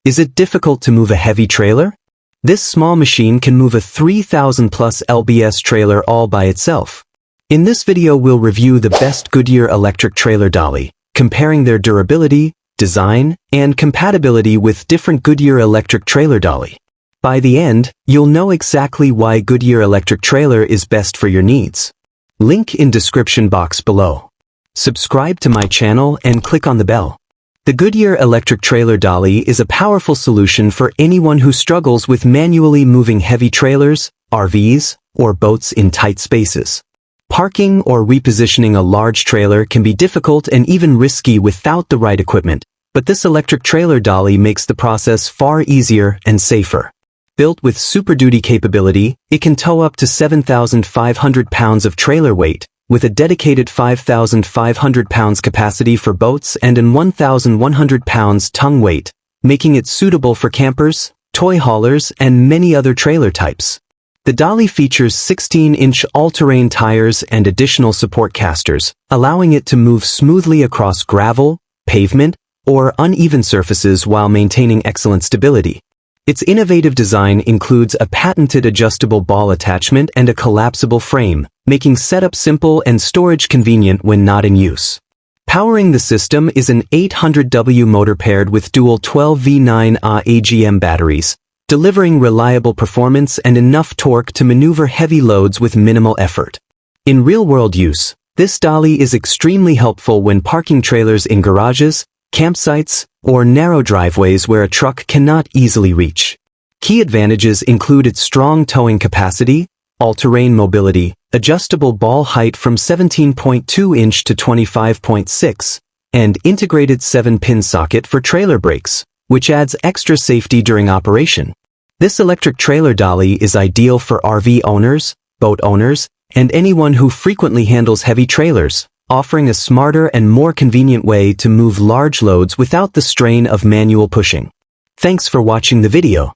Is it difficult to move a heavy trailer? This small machine can move a 3,000 plus lbs trailer all by itself. In this video we'll review the best Goodyear Electric Trailer Dolly, comparing their durability, design, and compatibility with different Goodyear Electric Trailer Dolly. By the end, you'll know exactly why Goodyear Electric Trailer is best for your needs. Link in description box below. Subscribe to my channel and click on the bell. The Goodyear Electric Trailer Dolly is a powerful solution for anyone who struggles with manually moving heavy trailers, RVs, or boats in tight spaces. Parking or repositioning a large trailer can be difficult and even risky without the right equipment, but this electric trailer dolly makes the process far easier and safer. Built with Super Duty capability, it can tow up to 7,500 pounds of trailer weight, with a dedicated 5,500 pounds capacity for boats and an 1,100 pounds tongue weight, making it suitable for campers, toy haulers, and many other trailer types. The dolly features 16-inch all-terrain tires and additional support casters, allowing it to move smoothly across gravel, pavement, or uneven surfaces while maintaining excellent stability. Its innovative design includes a patented adjustable ball attachment and a collapsible frame, making setup simple and storage convenient when not in use. Powering the system is an 800W motor paired with dual 12V9 AGM batteries, delivering reliable performance and enough torque to maneuver heavy loads with minimal effort. In real-world use, this dolly is extremely helpful when parking trailers in garages, campsites, or narrow driveways where a truck cannot easily reach. Key advantages include its strong towing capacity, all-terrain mobility, adjustable ball height from 17.2 inch to 25.6, and integrated 7-pin socket for trailer brakes, which adds extra safety during operation. This electric trailer dolly is ideal for RV owners, boat owners, and anyone who frequently handles heavy trailers, offering a smarter and more convenient way to move large loads without the strain of manual pushing. Thanks for watching the video.